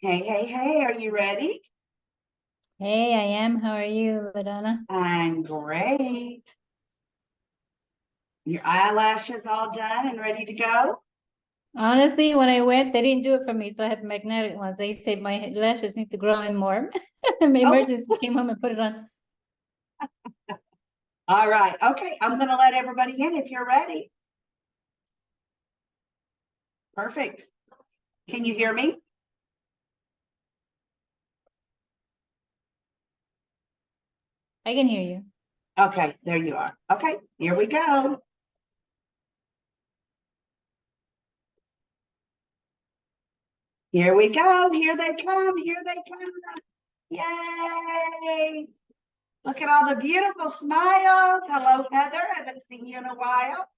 Hey, are you ready? Hey, I am. How are you, LaDonna? I'm great. Your eyelashes all done and ready to go? Honestly, when I went, they didn't do it for me, so I had magnetic ones. They said my lashes need to grow in more. My Oh, emergency came home and put it on. all right. Okay, I'm going to let everybody in if you're ready. Perfect. Can you hear me? I can hear you. Okay, there you are. Okay, here we go. Here we go. Here they come. Here they come. Yay! Look at all the beautiful smiles. Hello, Heather. I haven't seen you in a while.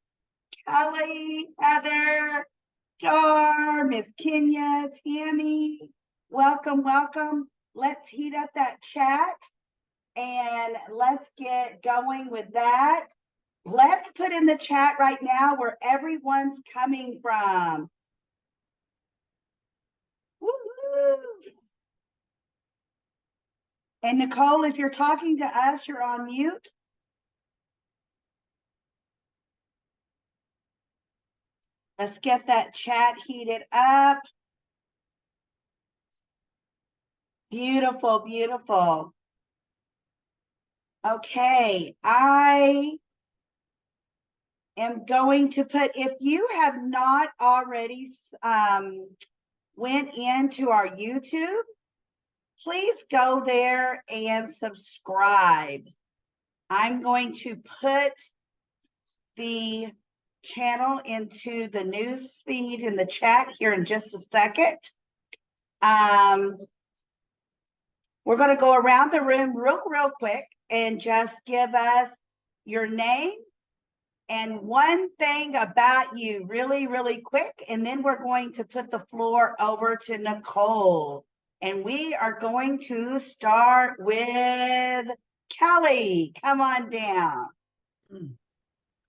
Kelly, Heather, Dar, Miss Kenya, Tammy, welcome. Let's heat up that chat and let's get going with that. Let's put in the chat right now where everyone's coming from. Woo-hoo. And Nicole, if you're talking to us, you're on mute. Let's get that chat heated up. Beautiful. Okay, I am going to put, if you have not already went into our YouTube, please go there and subscribe. I'm going to put the channel into the news feed in the chat here in just a second. We're going to go around the room real quick and just give us your name and one thing about you really quick, and then we're going to put the floor over to Nicole. And we are going to start with Kelly. Come on down.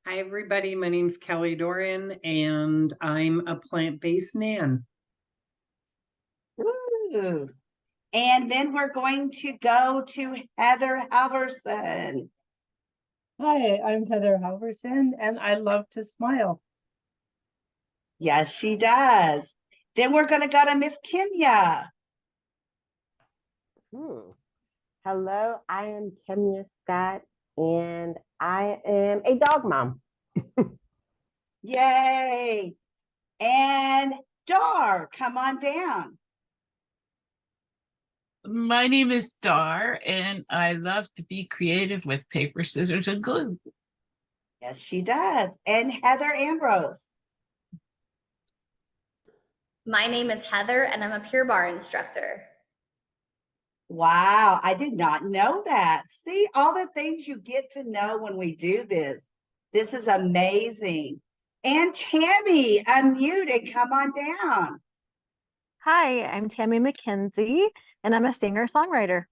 Hi, everybody. My name's Kelly Doran, and I'm a plant-based nan. Ooh. And then we're going to go to Heather Halverson. Hi, I'm Heather Halverson, and I love to smile. Yes, she does. Then we're going to go to Miss Kenya. Hello, I am Kenya Scott, and I am a dog mom. Yay. And Dar, come on down. My name is Dar, and I love to be creative with paper, scissors, and glue. Yes, she does. And Heather Ambrose. My name is Heather, and I'm a Pure Barre instructor. Wow, I did not know that. See, all the things you get to know when we do this. This is amazing. And Tammy, unmute and come on down. Hi, I'm Tammy McKenzie, and I'm a singer-songwriter.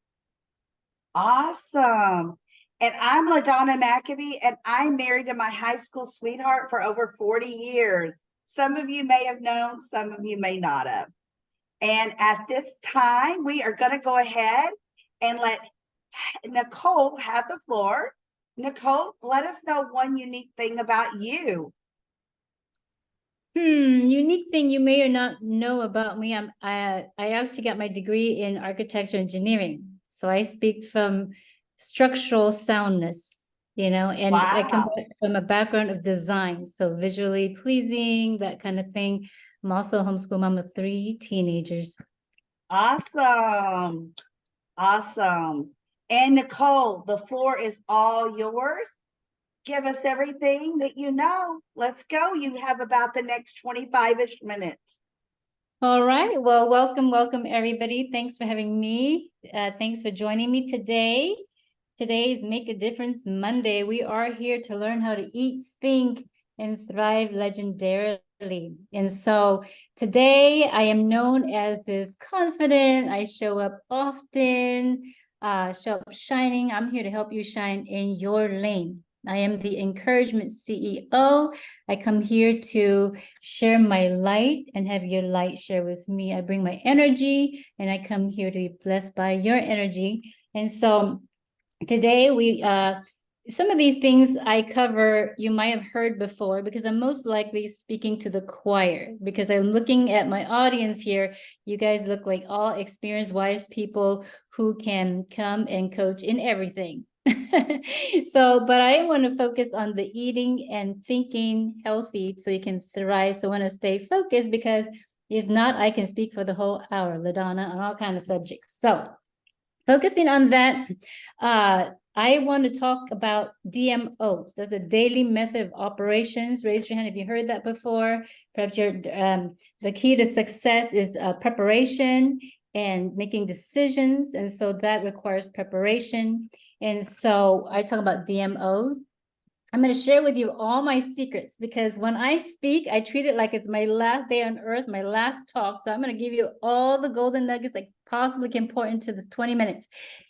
Awesome. And I'm LaDonna McAbee, and I'm married to my high school sweetheart for over 40 years. Some of you may have known, some of you may not have. And at this time, we are going to go ahead and let Nicole have the floor. Nicole, let us know one unique thing about you. Unique thing you may or not know about me. I actually got my degree in architecture engineering. So I speak from structural soundness, and I come from a background of design. So visually pleasing, that kind of thing. I'm also a homeschool mom of 3 teenagers. Awesome. And Nicole, the floor is all yours. Give us everything that you know. Let's go. You have about the next 25-ish minutes. All right. Well, welcome everybody. Thanks for having me. Thanks for joining me today. Today is Make a Difference Monday. We are here to learn how to eat, think, and thrive legendarily. And so today I am known as this confident. I show up often, show up shining. I'm here to help you shine in your lane. I am the encouragement CEO. I come here to share my light and have your light share with me. I bring my energy and I come here to be blessed by your energy. And so today some of these things I cover, you might have heard before, because I'm most likely speaking to the choir, because I'm looking at my audience here. You guys look like all experienced wise people who can come and coach in everything. So, but I want to focus on the eating and thinking healthy so you can thrive. So I want to stay focused, because if not, I can speak for the whole hour, LaDonna, on all kinds of subjects. So focusing on that, I want to talk about DMOs. That's a daily method of operations. Raise your hand if you heard that before. Perhaps the key to success is preparation and making decisions. And so that requires preparation. And so I talk about DMOs. I'm going to share with you all my secrets, because when I speak, I treat it like it's my last day on earth, my last talk. So I'm going to give you all the golden nuggets I possibly can pour into the 20 minutes.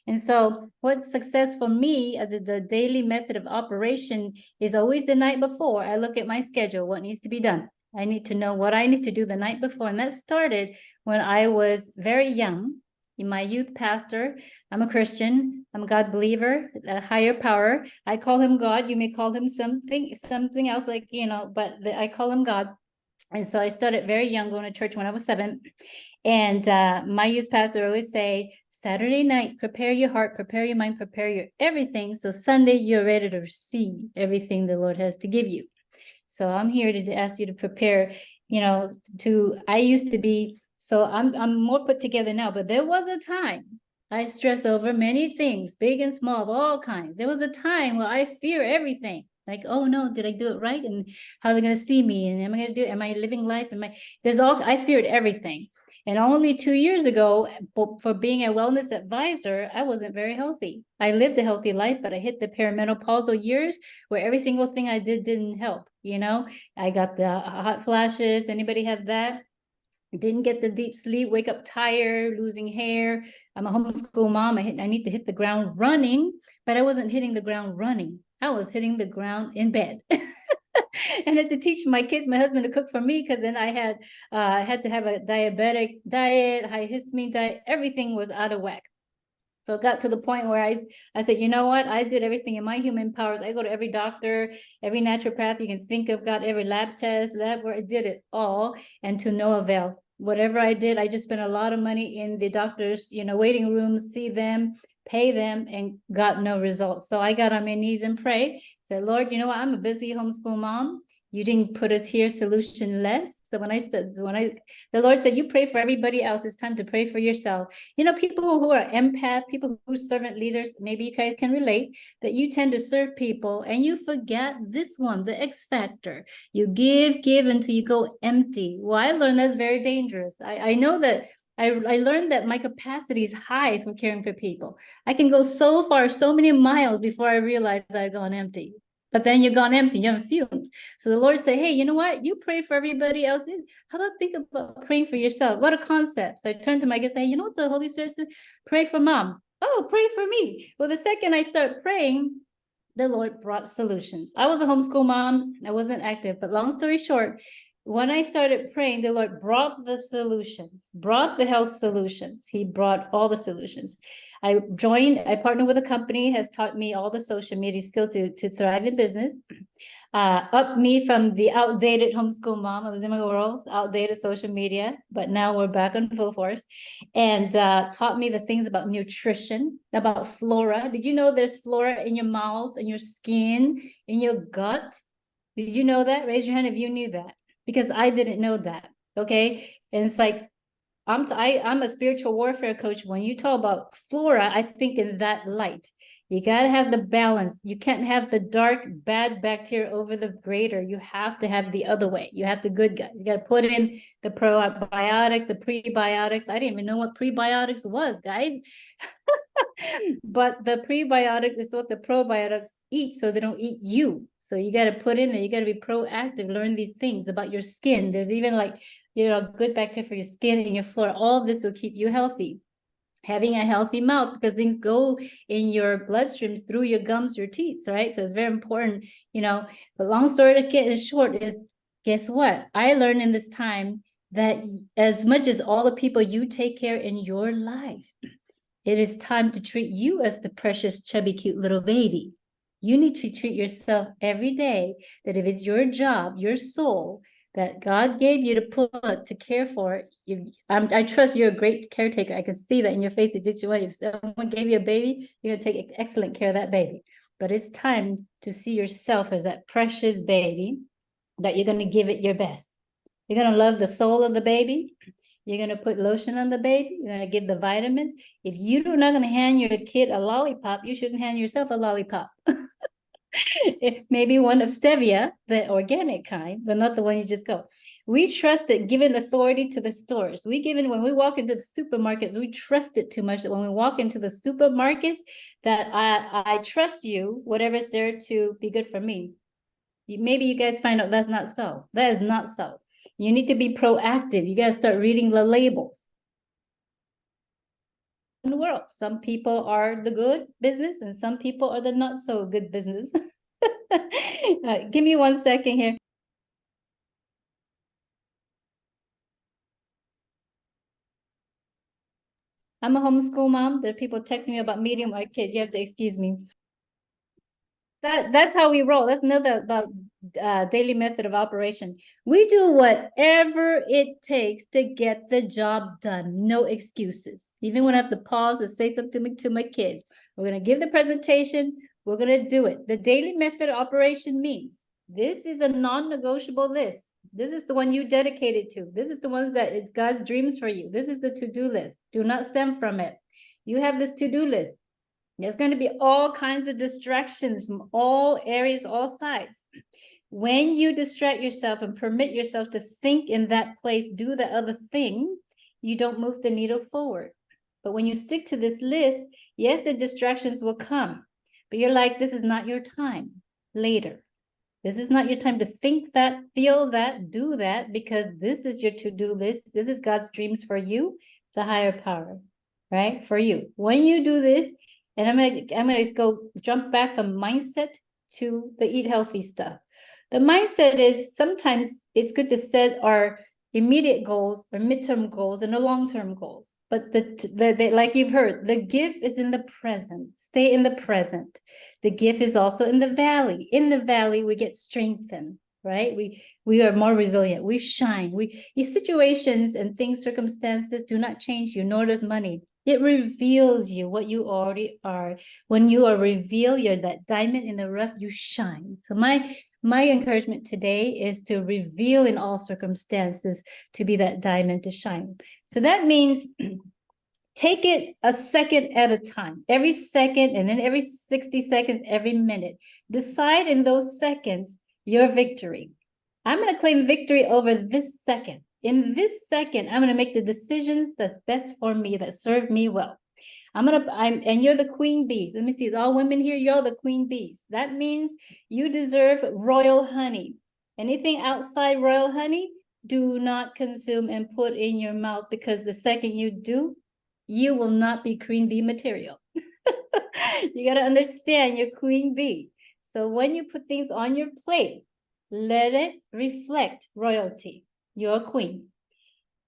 And so what's success for me, the daily method of operation, is always the night before. I look at my schedule, what needs to be done. I need to know what I need to do the night before. And that started when I was very young. In my youth pastor, I'm a Christian, I'm a God believer, a higher power. I call him God. You may call him something else, like, but I call him God. And so I started very young, going to church when I was 7. And my youth pastor always say, Saturday night, prepare your heart, prepare your mind, prepare your everything. So Sunday, you're ready to receive everything the Lord has to give you. So I'm here to ask you to prepare, I used to be, so I'm more put together now, but there was a time I stress over many things, big and small, of all kinds. There was a time where I fear everything. Like, oh no, did I do it right? And how are they going to see me? And am I living life? I feared everything. And only 2 years ago, for being a wellness advisor, I wasn't very healthy. I lived a healthy life, but I hit the perimenopausal years where every single thing I did didn't help. I got the hot flashes. Anybody have that? Didn't get the deep sleep, wake up tired, losing hair. I'm a homeschool mom. I need to hit the ground running, but I wasn't hitting the ground running. I was hitting the ground in bed. And I had to teach my kids, my husband, to cook for me, because then I had to have a diabetic diet, high histamine diet. Everything was out of whack. So it got to the point where I said, you know what? I did everything in my human powers. I go to every doctor, every naturopath you can think of, got every lab test, where I did it all, and to no avail. Whatever I did, I just spent a lot of money in the doctors, waiting rooms, see them, pay them, and got no results. So I got on my knees and prayed, said, Lord, you know what? I'm a busy homeschool mom. You didn't put us here solutionless. So the Lord said, you pray for everybody else. It's time to pray for yourself. People who are empath, people who are servant leaders, maybe you guys can relate, that you tend to serve people and you forget this one, the X factor. You give until you go empty. Well, I learned that's very dangerous. I know that I learned that my capacity is high for caring for people. I can go so far, so many miles before I realize I've gone empty. But then you're gone empty, you have fumes. So the Lord said, hey, you know what? You pray for everybody else. How about think about praying for yourself? What a concept. So I turned to my kids and said, hey, you know what the Holy Spirit said? Pray for mom. Oh, pray for me. Well, the second I start praying, the Lord brought solutions. I was a homeschool mom. I wasn't active, but long story short, when I started praying, the Lord brought the solutions, brought the health solutions. He brought all the solutions. I partnered with a company, has taught me all the social media skill to thrive in business. Up me from the outdated homeschool mom. I was in my world, outdated social media, but now we're back on full force. And taught me the things about nutrition, about flora. Did you know there's flora in your mouth, in your skin, in your gut? Did you know that? Raise your hand if you knew that, because I didn't know that. Okay. And it's like, I'm a spiritual warfare coach. When you talk about flora, I think in that light. You got to have the balance. You can't have the dark, bad bacteria over the greater. You have to have the other way. You have the good guys. You got to put in the probiotics, the prebiotics. I didn't even know what prebiotics was, guys. But the prebiotics is what the probiotics eat, so they don't eat you. So you got to put in there. You got to be proactive, learn these things about your skin. There's even good bacteria for your skin and your flora. All of this will keep you healthy. having a healthy mouth, because things go in your bloodstreams through your gums, your teeth, right? So it's very important, but long story to get short is, guess what? I learned in this time that as much as all the people you take care in your life, it is time to treat you as the precious, chubby, cute little baby. You need to treat yourself every day, that if it's your job, your soul, that God gave you to put to care for, I trust you're a great caretaker. I can see that in your face. If someone gave you a baby, you're going to take excellent care of that baby. But it's time to see yourself as that precious baby, that you're going to give it your best. You're going to love the soul of the baby. You're going to put lotion on the baby. You're going to give the vitamins. If you're not going to hand your kid a lollipop, you shouldn't hand yourself a lollipop. Maybe one of stevia, the organic kind, but not the one you just go. We trust it, given authority to the stores. When we walk into the supermarkets, we trust it too much that when we walk into the supermarkets, that I trust you, whatever's there to be good for me. Maybe you guys find out that's not so. That is not so. You need to be proactive. You got to start reading the labels. In the world, some people are the good business and some people are the not so good business. Give me 1 second here. I'm a homeschool mom. There are people texting me about meeting my kids. You have to excuse me. That's how we roll. That's another about daily method of operation. We do whatever it takes to get the job done. No excuses. Even when I have to pause to say something to my kids, we're going to give the presentation. We're going to do it. The daily method of operation means this is a non-negotiable list. This is the one you dedicated to. This is the one that is God's dreams for you. This is the to-do list. Do not stem from it. You have this to-do list. There's going to be all kinds of distractions from all areas, all sides. When you distract yourself and permit yourself to think in that place, do the other thing, you don't move the needle forward. But when you stick to this list, yes, the distractions will come, but you're like, this is not your time. Later. This is not your time to think that, feel that, do that, because this is your to-do list. This is God's dreams for you, the higher power, right? For you. When you do this, and I'm gonna go jump back from mindset to the eat healthy stuff. The mindset is sometimes it's good to set our immediate goals or midterm goals and the long-term goals. But the like you've heard, the gift is in the present. Stay in the present. The gift is also in the valley. In the valley, we get strengthened, right? We are more resilient. We shine. Your situations and things, circumstances do not change you, nor does money. It reveals you what you already are. When you are revealed, you're that diamond in the rough, you shine. So my encouragement today is to reveal in all circumstances, to be that diamond to shine. So that means take it a second at a time, every second, and then every 60 seconds, every minute. Decide in those seconds your victory. I'm going to claim victory over this second. In this second, I'm going to make the decisions that's best for me, that serve me well. And you're the queen bees. Let me see, all women here, you're the queen bees. That means you deserve royal honey. Anything outside royal honey, do not consume and put in your mouth, because the second you do, you will not be queen bee material. You got to understand your queen bee. So when you put things on your plate, let it reflect royalty. You're a queen.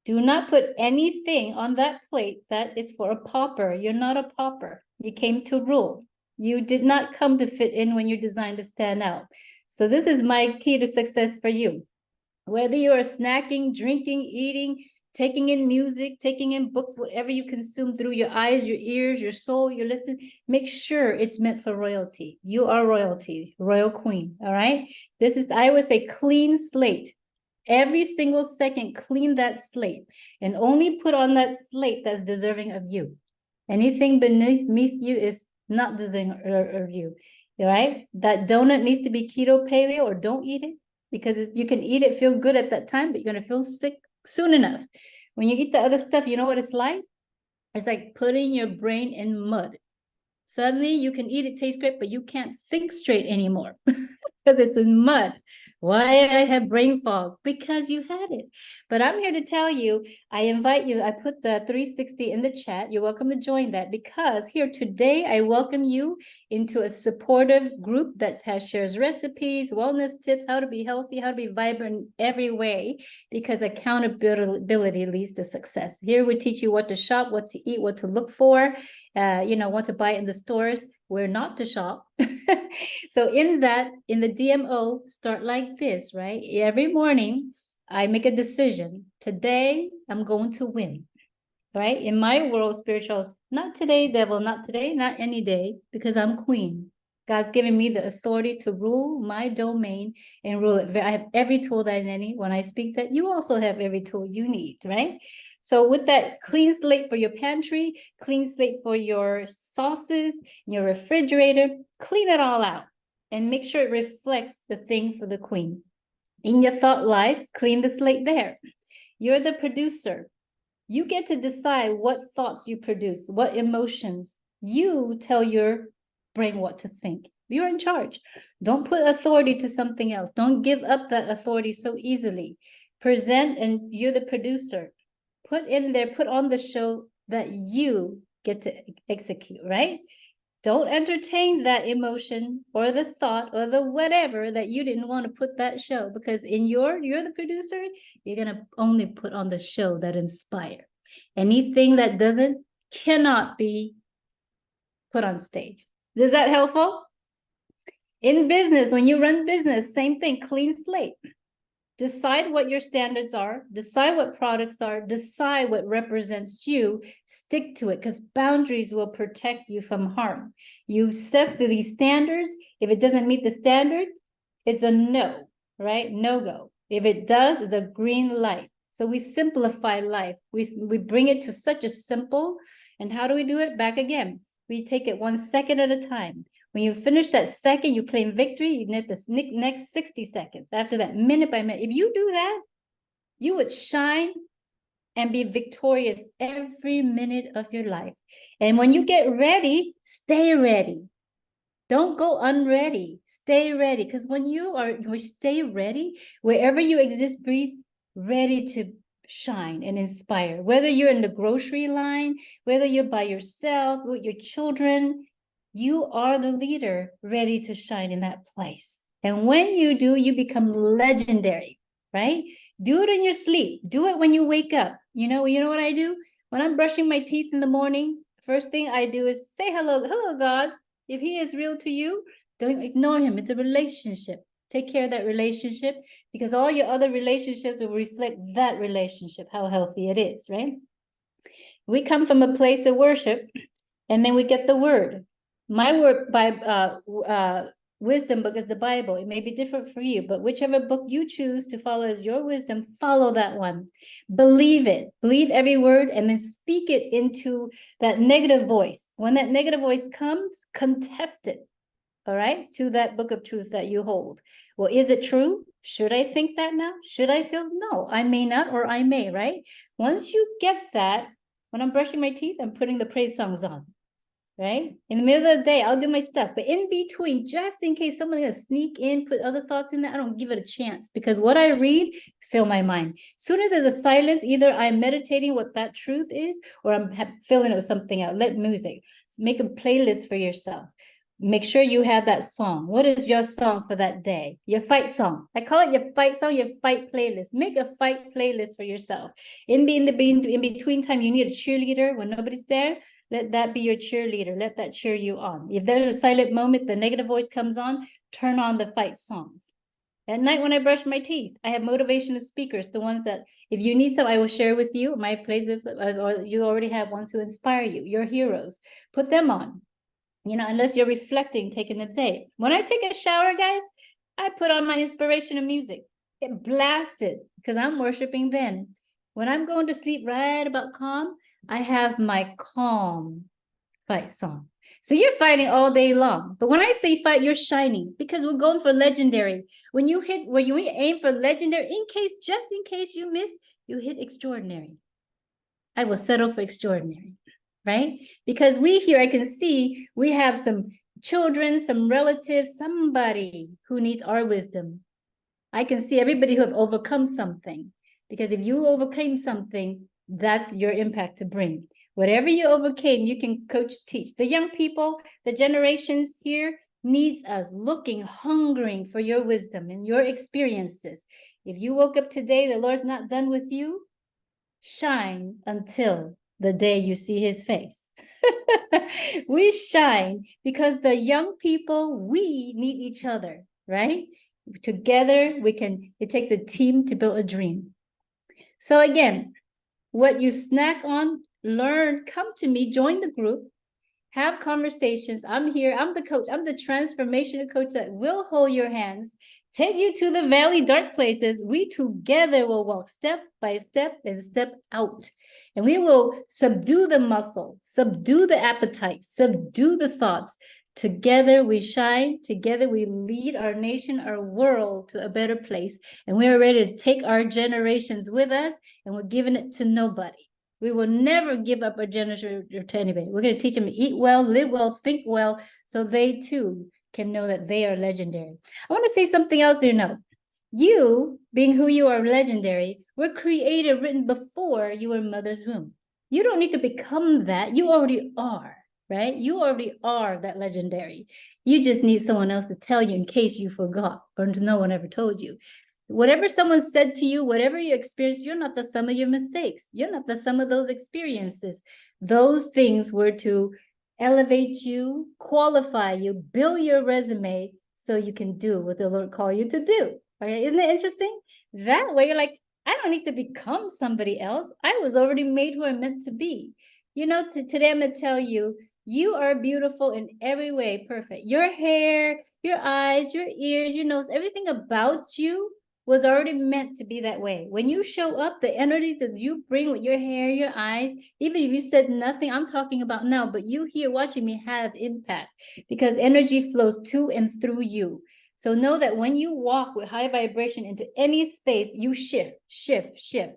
Do not put anything on that plate that is for a pauper. You're not a pauper. You came to rule. You did not come to fit in when you're designed to stand out. So this is my key to success for you. Whether you are snacking, drinking, eating, taking in music, taking in books, whatever you consume through your eyes, your ears, your soul, your listen, make sure it's meant for royalty. You are royalty, royal queen, all right? This is, I always say, clean slate. Every single second, clean that slate and only put on that slate that's deserving of you. Anything beneath you is not deserving of you, all right? That donut needs to be keto, paleo, or don't eat it, because you can eat it, feel good at that time, but you're going to feel sick soon enough. When you eat the other stuff, you know what it's like? It's like putting your brain in mud. Suddenly you can eat it, taste great, but you can't think straight anymore because it's in mud. Why I have brain fog? Because you had it. But I'm here to tell you, I invite you, I put the 360 in the chat. You're welcome to join that because here today, I welcome you into a supportive group that shares recipes, wellness tips, how to be healthy, how to be vibrant in every way, because accountability leads to success. Here we teach you what to shop, what to eat, what to look for, what to buy in the stores, where not to shop. So in the DMO, start like this, right? Every morning, I make a decision. Today, I'm going to win, right? In my world, spiritual, not today, devil, not today, not any day, because I'm queen. God's given me the authority to rule my domain and rule it. I have every tool that I need. When I speak that, you also have every tool you need, right? So with that clean slate for your pantry, clean slate for your sauces, your refrigerator, clean it all out and make sure it reflects the thing for the queen. In your thought life, clean the slate there. You're the producer. You get to decide what thoughts you produce, what emotions. You tell your brain what to think. You're in charge. Don't put authority to something else. Don't give up that authority so easily. Present, and you're the producer. Put in there, put on the show that you get to execute, right? Don't entertain that emotion or the thought or the whatever that you didn't want to put that show, because you're the producer, you're going to only put on the show that inspire. Anything that cannot be put on stage. Is that helpful? In business, when you run business, same thing, clean slate. Decide what your standards are, decide what products are, decide what represents you, stick to it, because boundaries will protect you from harm. You set these standards. If it doesn't meet the standard, it's a no, right? No go. If it does, it's a green light. So we simplify life. We bring it to such a simple, and how do we do it? Back again. We take it 1 second at a time. When you finish that second, you claim victory, you get the next 60 seconds. After that, minute by minute. If you do that, you would shine and be victorious every minute of your life. And when you get ready, stay ready. Don't go unready. Stay ready. Because when you stay ready, wherever you exist, breathe, ready to shine and inspire. Whether you're in the grocery line, whether you're by yourself, with your children, you are the leader ready to shine in that place. And when you do, you become legendary, right? Do it in your sleep. Do it when you wake up. You know what I do? When I'm brushing my teeth in the morning, first thing I do is say hello, God. If he is real to you, don't ignore him. It's a relationship. Take care of that relationship, because all your other relationships will reflect that relationship, how healthy it is, right? We come from a place of worship, and then we get the word. My word by wisdom book is the Bible. It may be different for you, but whichever book you choose to follow as your wisdom, follow that one. Believe it. Believe every word, and then speak it into that negative voice. When that negative voice comes, contest it. All right, to that book of truth that you hold. Well, is it true? Should I think that now? Should I feel? No, I may not, or I may, right? Once you get that, when I'm brushing my teeth, I'm putting the praise songs on, right? In the middle of the day, I'll do my stuff. But in between, just in case someone's going to sneak in, put other thoughts in there, I don't give it a chance, because what I read, fill my mind. Soon as there's a silence, either I'm meditating what that truth is, or I'm filling it with something else. Let music. Make a playlist for yourself. Make sure you have that song. What is your song for that day? Your fight song. I call it your fight song, your fight playlist. Make a fight playlist for yourself. In between time, you need a cheerleader when nobody's there. Let that be your cheerleader. Let that cheer you on. If there's a silent moment, the negative voice comes on, turn on the fight songs. At night when I brush my teeth, I have motivational speakers, the ones that, if you need some, I will share with you. My playlist, or you already have ones who inspire you, your heroes. Put them on. Unless you're reflecting, taking the day. When I take a shower, guys, I put on my inspirational music. It blasted, because I'm worshiping then. When I'm going to sleep right about calm, I have my calm fight song. So you're fighting all day long. But when I say fight, you're shining, because we're going for legendary. When you aim for legendary, just in case you miss, you hit extraordinary. I will settle for extraordinary. Right? Because I can see we have some children, some relatives, somebody who needs our wisdom. I can see everybody who have overcome something, because if you overcame something, that's your impact to bring. Whatever you overcame, you can coach, teach. The young people, the generations here needs us looking, hungering for your wisdom and your experiences. If you woke up today, the Lord's not done with you, shine until the day you see his face. We shine because the young people, we need each other, right? Together, it takes a team to build a dream. So again, what you snack on, learn, come to me, join the group, have conversations. I'm here. I'm the coach. I'm the transformational coach that will hold your hands, take you to the valley dark places. We together will walk step by step and step out. And we will subdue the muscle, subdue the appetite, subdue the thoughts. Together we shine. Together we lead our nation, our world to a better place. And we are ready to take our generations with us, and we're giving it to nobody. We will never give up our generation to anybody. We're going to teach them to eat well, live well, think well, so they too can know that they are legendary. I want to say something else you know. You, being who you are, legendary, were created, written before you were in mother's womb. You don't need to become that. You already are, right? You already are that legendary. You just need someone else to tell you in case you forgot or no one ever told you. Whatever someone said to you, whatever you experienced, you're not the sum of your mistakes. You're not the sum of those experiences. Those things were to elevate you, qualify you, build your resume so you can do what the Lord called you to do. Okay, isn't it interesting? That way you're like, I don't need to become somebody else. I was already made who I'm meant to be. You know, today I'm going to tell you, you are beautiful in every way, perfect. Your hair, your eyes, your ears, your nose, everything about you was already meant to be that way. When you show up, the energies that you bring with your hair, your eyes, even if you said nothing, I'm talking about now, but you here watching me have impact because energy flows to and through you. So know that when you walk with high vibration into any space, you shift, shift, shift.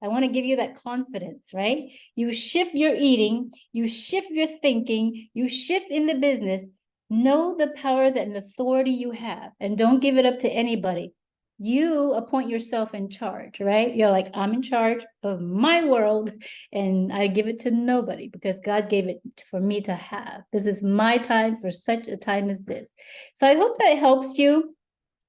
I want to give you that confidence, right? You shift your eating, you shift your thinking, you shift in the business. Know the power and authority you have, and don't give it up to anybody. You appoint yourself in charge, right? You're like, I'm in charge of my world and I give it to nobody because God gave it for me to have. This is my time for such a time as this. So I hope that helps you.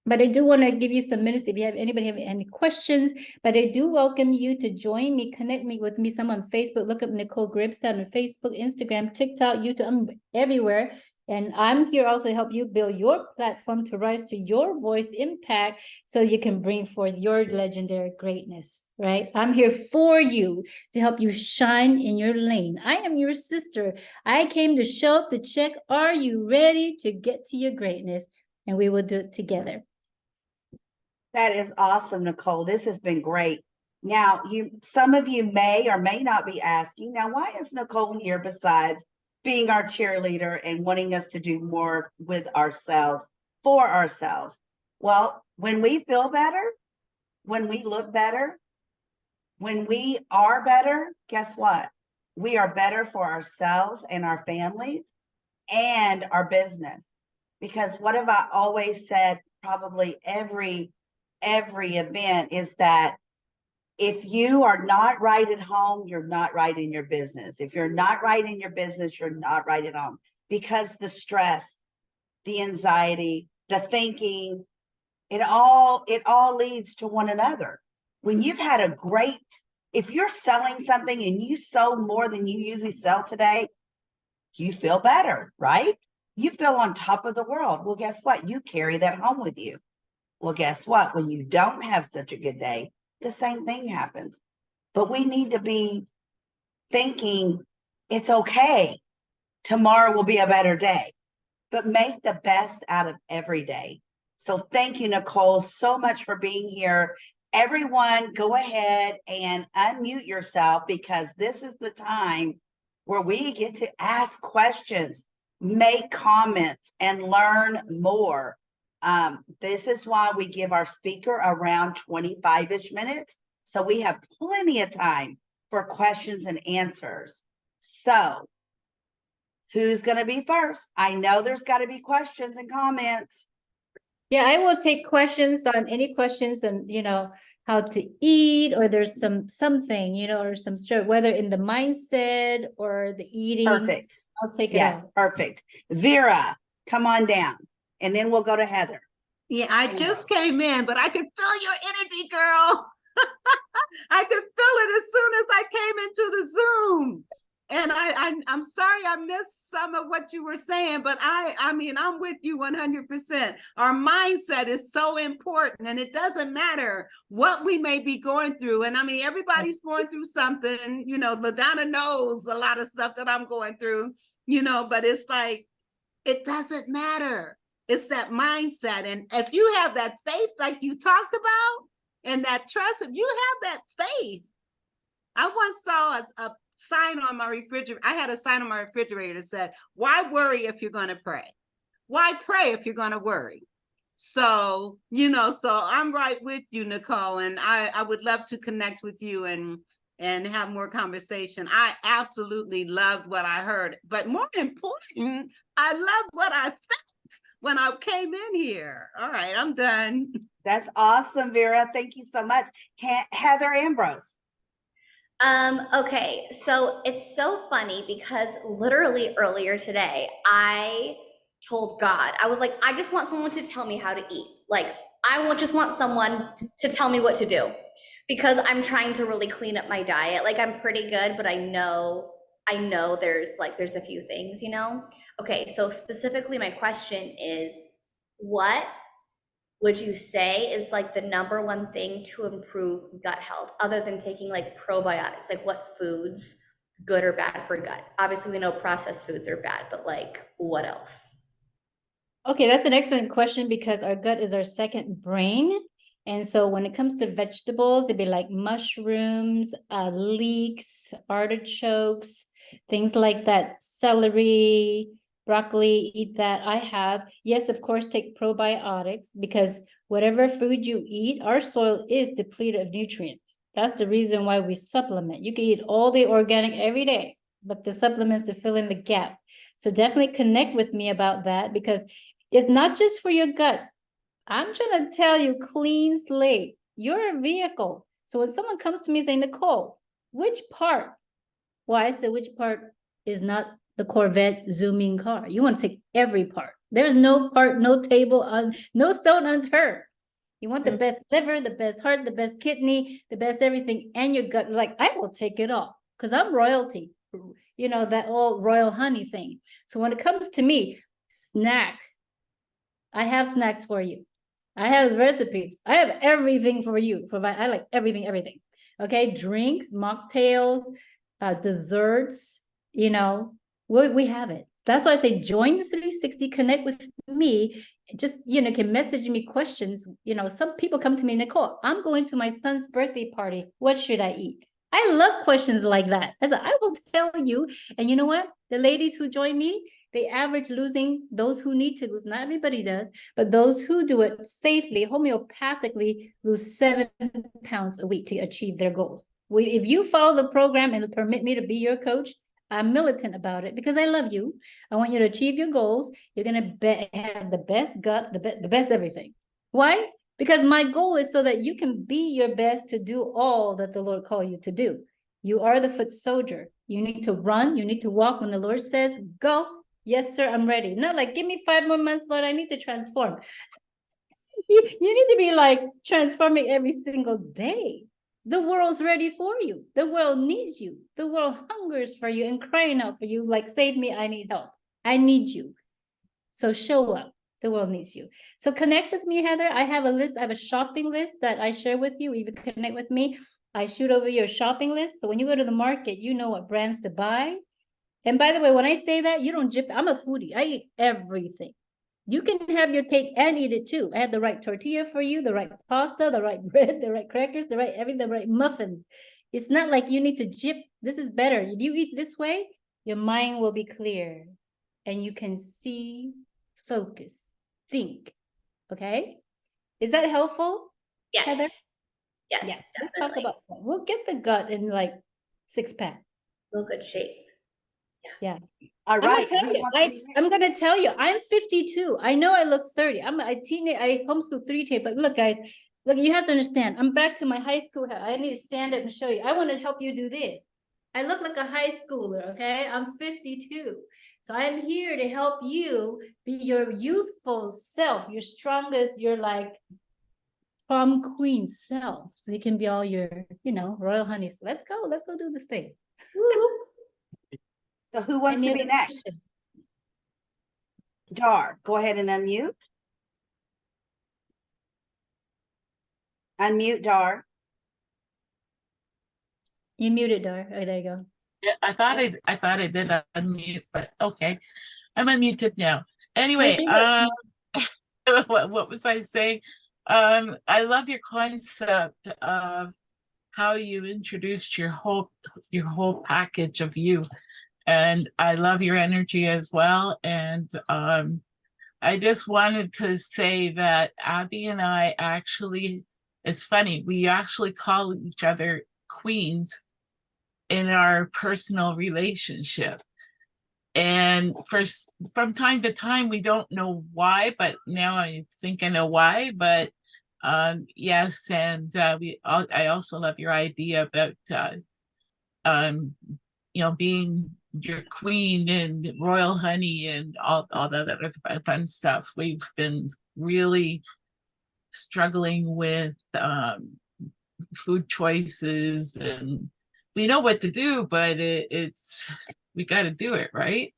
But I do want to give you some minutes if you have anybody have any questions. But I do welcome you to join me, connect me with me. Some on Facebook. Look up Nicole Gribstad on Facebook, Instagram, TikTok, YouTube. I'm everywhere. And I'm here also to help you build your platform to rise to your voice impact so you can bring forth your legendary greatness, right? I'm here for you to help you shine in your lane. I am your sister. I came to show up to check, are you ready to get to your greatness? And we will do it together. That is awesome, Nicole. This has been great. Now, some of you may or may not be asking, now, why is Nicole here besides being our cheerleader and wanting us to do more with ourselves, for ourselves? Well, when we feel better, when we look better, when we are better, guess what? We are better for ourselves and our families and our business. Because what have I always said, probably every event, is that if you are not right at home, you're not right in your business. If you're not right in your business, you're not right at home, because the stress, the anxiety, the thinking, it all leads to one another. When you've had if you're selling something and you sold more than you usually sell today, you feel better, right? You feel on top of the world. Well, guess what? You carry that home with you. Well, guess what? When you don't have such a good day, the same thing happens. But we need to be thinking it's okay. Tomorrow will be a better day, but make the best out of every day. So thank you, Nicole, so much for being here. Everyone, go ahead and unmute yourself, because this is the time where we get to ask questions, make comments, and learn more. This is why we give our speaker around 25-ish minutes. So we have plenty of time for questions and answers. So who's going to be first? I know there's got to be questions and comments. Yeah, I will take questions on any questions and, how to eat, or there's something, or some sort, whether in the mindset or the eating. Perfect. I'll take it Yes, all. perfect. Vera, come on down. And then we'll go to Heather. Yeah, I just came in, but I could feel your energy, girl. I could feel it as soon as I came into the Zoom. And I'm sorry I missed some of what you were saying, but I mean, I'm with you 100%. Our mindset is so important, and it doesn't matter what we may be going through. And I mean, everybody's going through something, LaDonna knows a lot of stuff that I'm going through, but it's like, it doesn't matter. It's that mindset. And if you have that faith, like you talked about, and that trust, if you have that faith, I once saw a sign on my refrigerator. I had a sign on my refrigerator that said, why worry if you're going to pray? Why pray if you're going to worry? So, so I'm right with you, Nicole, and I would love to connect with you and have more conversation. I absolutely loved what I heard, but more important, I loved what I felt when I came in here. All right, I'm done. That's awesome, Vera. Thank you so much. Heather Ambrose. Okay, so it's so funny because literally earlier today, I told God, I was like, I just want someone to tell me how to eat. Like, just want someone to tell me what to do, because I'm trying to really clean up my diet. Like, I'm pretty good, but I know there's a few things, Okay, so specifically my question is, what would you say is like the number one thing to improve gut health, other than taking like probiotics? Like, what foods, good or bad for gut? Obviously we know processed foods are bad, but like, what else? Okay, that's an excellent question, because our gut is our second brain. And so when it comes to vegetables, it'd be like mushrooms, leeks, artichokes, things like that, celery, broccoli, eat that. I have, yes, of course, take probiotics, because whatever food you eat, our soil is depleted of nutrients. That's the reason why we supplement. You can eat all the organic every day, but the supplements to fill in the gap. So definitely connect with me about that, because it's not just for your gut. I'm trying to tell you, clean slate. You're a vehicle. So when someone comes to me saying, Nicole, which part? Well, I said, which part is not the Corvette zooming car? You want to take every part. There's no part, no table, no stone unturned. You want the best liver, the best heart, the best kidney, the best everything, and your gut. Like, I will take it all, because I'm royalty. That old royal honey thing. So when it comes to me, snacks, I have snacks for you. I have recipes. I have everything for you. I like everything. Okay, drinks, mocktails, desserts. We have it. That's why I say join the 360. Connect with me. Just can message me questions. Some people come to me, Nicole, I'm going to my son's birthday party. What should I eat? I love questions like that. I will tell you. And you know what? The ladies who join me, they average losing, those who need to lose, not everybody does, but those who do it safely, homeopathically, lose 7 pounds a week to achieve their goals. If you follow the program and permit me to be your coach, I'm militant about it, because I love you. I want you to achieve your goals. You're going to have the best gut, the best everything. Why? Because my goal is so that you can be your best to do all that the Lord called you to do. You are the foot soldier. You need to run. You need to walk when the Lord says, go. Yes, sir, I'm ready. Not like, give me 5 more months, Lord, I need to transform. You need to be like transforming every single day. The world's ready for you. The world needs you. The world hungers for you and crying out for you, like, save me, I need help. I need you. So show up. The world needs you. So connect with me, Heather. I have a list. I have a shopping list that I share with you. If you connect with me, I shoot over your shopping list. So when you go to the market, you know what brands to buy. And by the way, when I say that, you don't jip. I'm a foodie. I eat everything. You can have your cake and eat it too. I have the right tortilla for you, the right pasta, the right bread, the right crackers, the right muffins. It's not like you need to jip. This is better. If you eat this way, your mind will be clear and you can see, focus, think. Okay? Is that helpful? Yes. Heather? Yes, Yeah. definitely. We'll talk about that. We'll get the gut in like 6-pack. Real good shape. Yeah. All I'm gonna right. tell who you, wants to be next? I'm gonna tell you, I'm 52. I know I look 30. I homeschool 3 tape, but look, guys, look, you have to understand. I'm back to my high school. I need to stand up and show you. I want to help you do this. I look like a high schooler, okay? I'm 52. So I'm here to help you be your youthful self, your strongest, your like prom queen self. So you can be all your, royal honey. So let's go do this thing. So who wants to be next? Dar, go ahead and unmute. Unmute, Dar. You muted, Dar. Oh, there you go. Yeah, I thought I did unmute, but okay. I'm unmuted now. Anyway, what was I saying? I love your concept of how you introduced your whole package of you. And I love your energy as well. And I just wanted to say that Abby and I actually, it's funny, we actually call each other queens in our personal relationship. And from time to time, we don't know why, but now I think I know why. But yes, and I also love your idea about being your queen and royal honey and all that other fun stuff. We've been really struggling with food choices, and we know what to do, but we got to do it, right?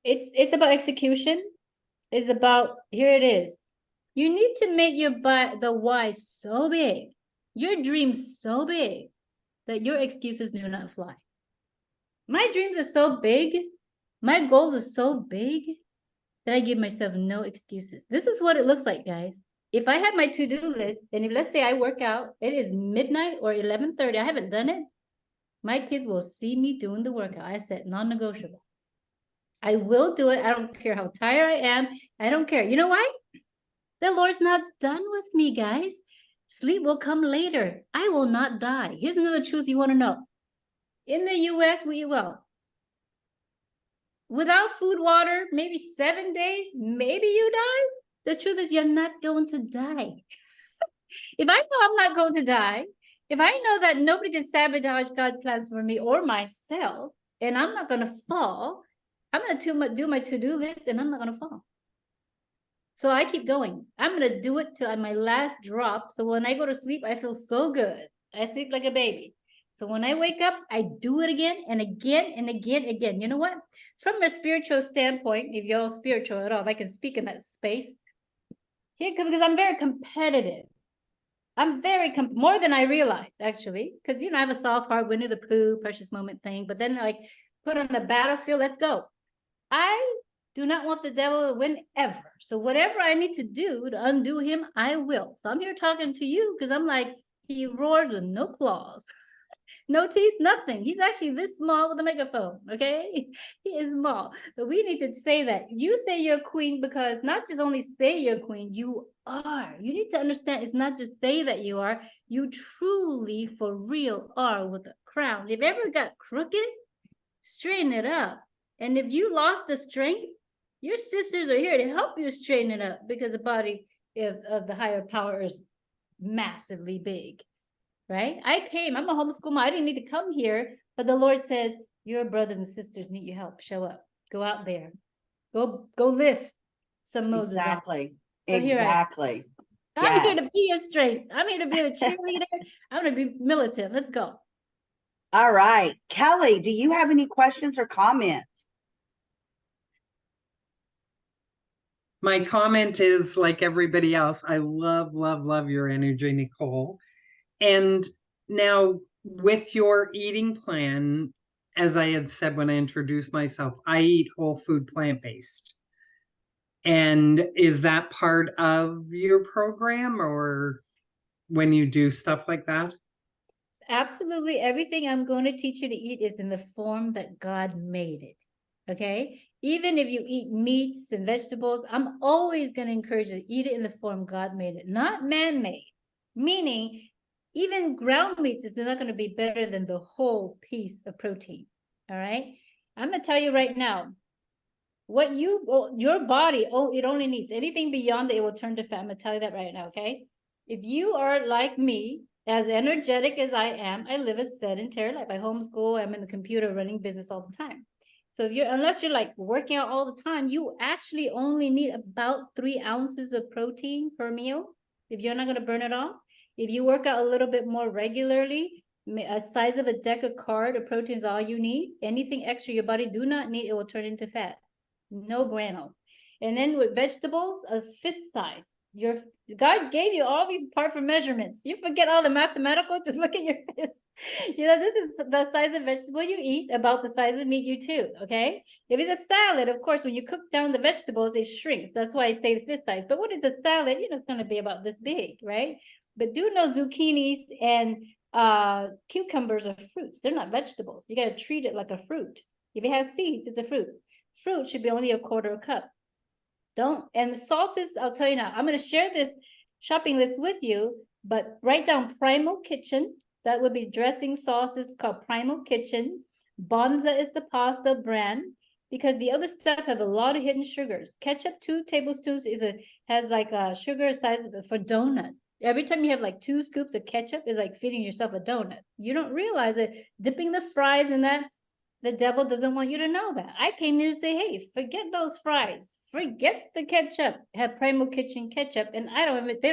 It's about execution. It's about, here it is. You need to make the why so big, your dreams so big that your excuses do not fly. My dreams are so big, my goals are so big that I give myself no excuses. This is what it looks like, guys. If I have my to-do list, and if let's say I work out, it is midnight or 11:30, I haven't done it, my kids will see me doing the workout. I said non-negotiable. I will do it. I don't care how tired I am. I don't care. You know why? The Lord's not done with me, guys. Sleep will come later. I will not die. Here's another truth you want to know. In the US, we eat well. Without food, water, maybe 7 days, maybe you die. The truth is you're not going to die. If I know I'm not going to die, if I know that nobody can sabotage God's plans for me or myself, and I'm not going to fall, I'm going to do my to-do list and I'm not going to fall. So I keep going. I'm going to do it till my last drop. So when I go to sleep, I feel so good. I sleep like a baby. So when I wake up, I do it again and again and again. You know what? From a spiritual standpoint, if you're all spiritual at all, if I can speak in that space, because I'm very competitive. I'm very more than I realized, actually, because I have a soft heart, Winnie the Pooh, precious moment thing. But then, like, put on the battlefield, let's go. I do not want the devil to win ever. So whatever I need to do to undo him, I will. So I'm here talking to you because I'm like, he roars with no claws, no teeth, nothing. He's actually this small with a megaphone, okay? He is small. But we need to say that. You say you're queen because not just only say you're queen, you are. You need to understand it's not just say that you are. You truly, for real, are with a crown. If ever got crooked, straighten it up. And if you lost the strength, your sisters are here to help you straighten it up because the body of the higher power is massively big, right? I'm a homeschool mom. I didn't need to come here, but the Lord says, your brothers and sisters need your help. Show up. Go out there. Go lift some Moses. Exactly. So exactly. I'm here to be your strength. I'm here to be the cheerleader. I'm going to be militant. Let's go. All right. Kelly, do you have any questions or comments? My comment is like everybody else. I love, love, love your energy, Nicole. And now with your eating plan, as I had said when I introduced myself, I eat whole food plant-based. And is that part of your program or when you do stuff like that? Absolutely. Everything I'm going to teach you to eat is in the form that God made it. Okay. Even if you eat meats and vegetables, I'm always going to encourage you to eat it in the form God made it, not man-made. Meaning, even ground meats is not going to be better than the whole piece of protein. All right. I'm gonna tell you right now, what your body, it only needs anything beyond that, it will turn to fat. I'm gonna tell you that right now, okay? If you are like me, as energetic as I am, I live a sedentary life. I homeschool, I'm in the computer running business all the time. So if unless you're like working out all the time, you actually only need about 3 ounces of protein per meal if you're not gonna burn it off. If you work out a little bit more regularly, a size of a deck of cards of protein is all you need. Anything extra your body do not need, it will turn into fat. No bueno. And then with vegetables, a fist size. God gave you all these part for measurements. You forget all the mathematical, just look at your fist. This is the size of vegetable you eat, about the size of meat you chew, okay? If it's a salad, of course, when you cook down the vegetables, it shrinks. That's why I say the fist size. But when it's a salad, it's going to be about this big, right? But do know zucchinis and cucumbers are fruits. They're not vegetables. You got to treat it like a fruit. If it has seeds, it's a fruit. Fruit should be only a quarter cup. And the sauces, I'll tell you now, I'm going to share this shopping list with you, but write down Primal Kitchen. That would be dressing sauces called Primal Kitchen. Bonza is the pasta brand, because the other stuff have a lot of hidden sugars. Ketchup, 2 tablespoons has like a sugar size for donut. Every time you have like 2 scoops of ketchup is like feeding yourself a donut. You don't realize it. Dipping the fries in that, the devil doesn't want you to know that. I came here to say, hey, forget those fries. Forget the ketchup. Have Primal Kitchen ketchup. And they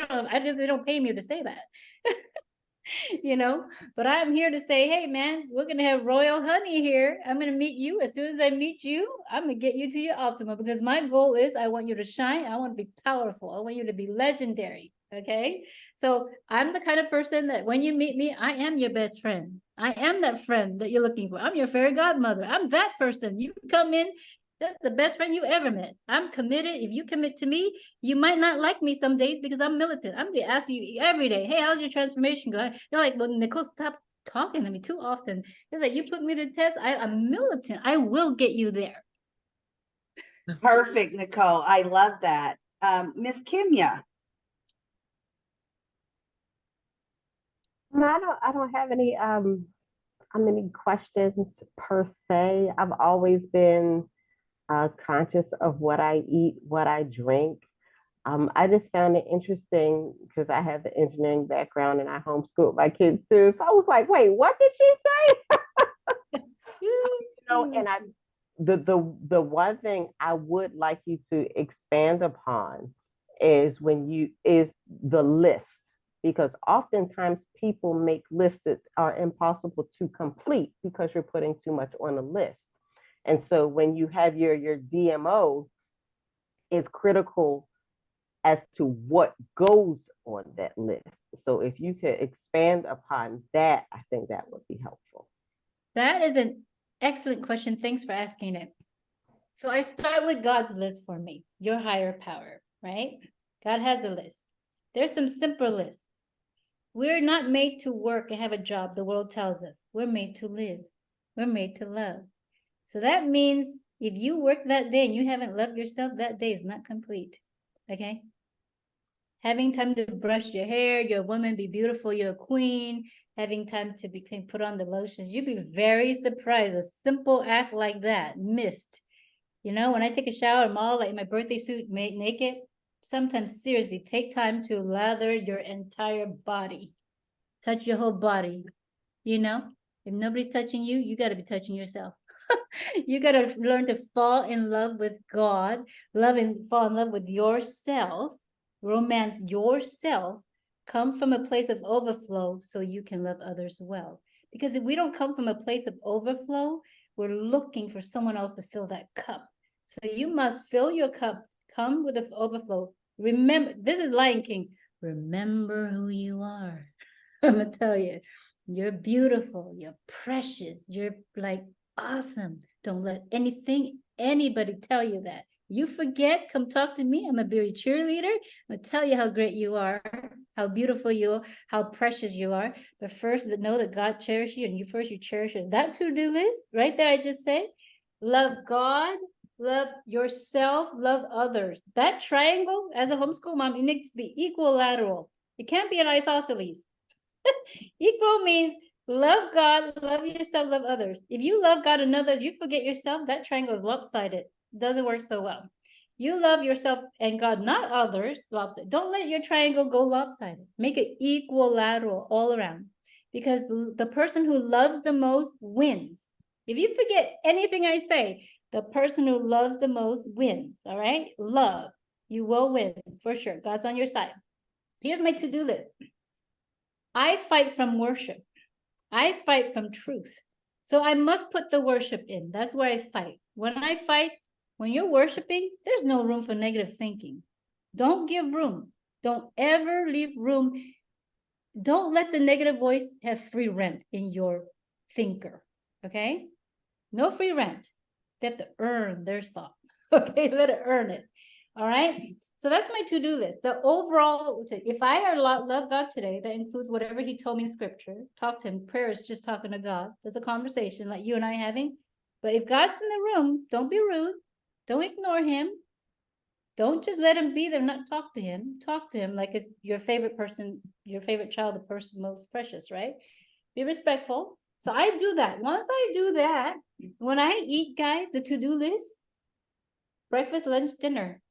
don't pay me to say that. But I'm here to say, hey, man, we're going to have royal honey here. I'm going to meet you. As soon as I meet you, I'm going to get you to your optimal, because my goal is I want you to shine. I want to be powerful. I want you to be legendary. Okay. So I'm the kind of person that when you meet me, I am your best friend. I am that friend that you're looking for. I'm your fairy godmother. I'm that person. You come in, that's the best friend you ever met. I'm committed. If you commit to me, you might not like me some days because I'm militant. I'm going to ask you every day, hey, how's your transformation going? You're like, well, Nicole, stop talking to me too often. It's like, you put me to the test. I'm militant. I will get you there. Perfect, Nicole. I love that. Miss Kimya. No, I don't have any questions per se. I've always been conscious of what I eat, what I drink. I just found it interesting because I have the engineering background and I homeschooled my kids too. So I was like, wait, what did she say? And the one thing I would like you to expand upon is the list. Because oftentimes people make lists that are impossible to complete because you're putting too much on a list. And so when you have your DMO, it's critical as to what goes on that list. So if you could expand upon that, I think that would be helpful. That is an excellent question. Thanks for asking it. So I start with God's list for me, your higher power, right? God has a list. There's some simple lists. We're not made to work and have a job, the world tells us. We're made to live. We're made to love. So that means if you work that day and you haven't loved yourself, that day is not complete. Okay? Having time to brush your hair, you're a woman, be beautiful, you're a queen. Having time to put on the lotions. You'd be very surprised. A simple act like that, missed. When I take a shower, I'm all like in my birthday suit, naked. Sometimes seriously, take time to lather your entire body. Touch your whole body. If nobody's touching you, you got to be touching yourself. You got to learn to fall in love with God, fall in love with yourself, romance yourself, come from a place of overflow so you can love others well. Because if we don't come from a place of overflow, we're looking for someone else to fill that cup. So you must fill your cup, come with the overflow. Remember, this is Lion King. Remember who you are. I'm going to tell you, you're beautiful, you're precious, you're like awesome. Don't let anybody tell you that. You forget, come talk to me. I'm going to be your cheerleader. I'm going to tell you how great you are, how beautiful you are, how precious you are. But first, know that God cherishes you, and you cherish us. That to-do list right there, I just said, love God, love yourself, love others. That triangle, as a homeschool mom, it needs to be equilateral. It can't be an isosceles. Equal means Love God, love yourself, love others. If you love God and others, you forget yourself, that triangle is lopsided. Doesn't work so well. You love yourself and God, not others, lopsided. Don't let your triangle go lopsided. Make it equilateral all around. Because the person who loves the most wins. If you forget anything I say, the person who loves the most wins, all right? Love, you will win for sure. God's on your side. Here's my to-do list. I fight from worship. I fight from truth. So I must put the worship in. That's where I fight. When I fight, when you're worshiping, there's no room for negative thinking. Don't give room. Don't ever leave room. Don't let the negative voice have free rent in your thinker. Okay? No free rent. They have to earn their spot. Okay, let it earn it. All right. So that's my to-do list. The overall, if I love God today, that includes whatever he told me in scripture. Talk to him. Prayer is just talking to God. There's a conversation like you and I having. But if God's in the room, don't be rude. Don't ignore him. Don't just let him be there, not talk to him. Talk to him like it's your favorite person, your favorite child, the person most precious, right? Be respectful. So I do that. Once I do that, when I eat, guys, the to-do list, breakfast, lunch, dinner,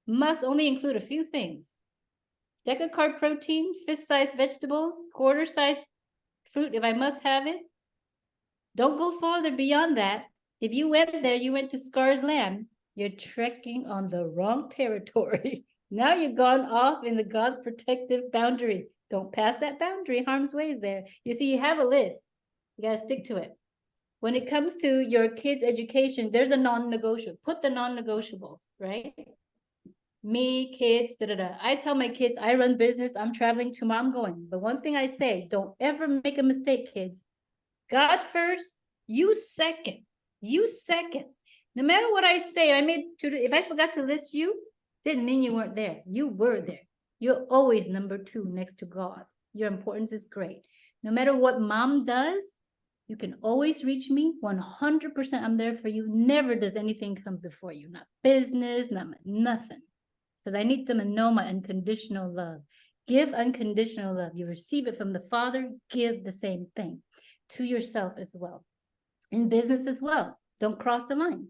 must only include a few things. Decacarb protein, fist-sized vegetables, quarter-sized fruit if I must have it. Don't go farther beyond that. If you went there, you went to Scar's land, you're trekking on the wrong territory. Now you've gone off in the God's protective boundary. Don't pass that boundary. Harm's way is there. You see, you have a list. You got to stick to it. When it comes to your kids' education, there's a non-negotiable. Put the non-negotiables, right? Me, kids, da-da-da. I tell my kids, I run business, I'm traveling tomorrow, I'm going. But one thing I say, don't ever make a mistake, kids. God first, you second. You second. No matter what I say, if I forgot to list you, didn't mean you weren't there. You were there. You're always number 2 next to God. Your importance is great. No matter what mom does, you can always reach me. 100% I'm there for you. Never does anything come before you. Not business, nothing. Because I need them to know my unconditional love. Give unconditional love. You receive it from the Father, give the same thing to yourself as well. In business as well. Don't cross the line.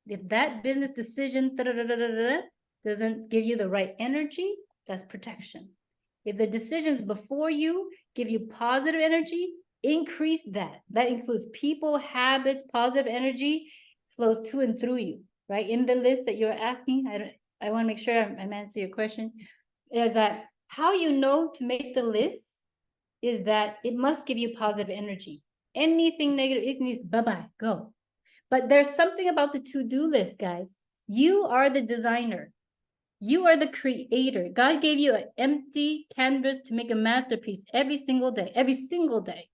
If that business decision doesn't give you the right energy, that's protection. If the decisions before you give you positive energy, increase that. That includes people, habits, positive energy flows to and through you, right? In the list that you're asking, I want to make sure I'm answering your question. Is that how you know to make the list is that it must give you positive energy. Anything negative, it needs bye-bye, go. But there's something about the to-do list, guys. You are the designer. You are the creator. God gave you an empty canvas to make a masterpiece every single day, every single day.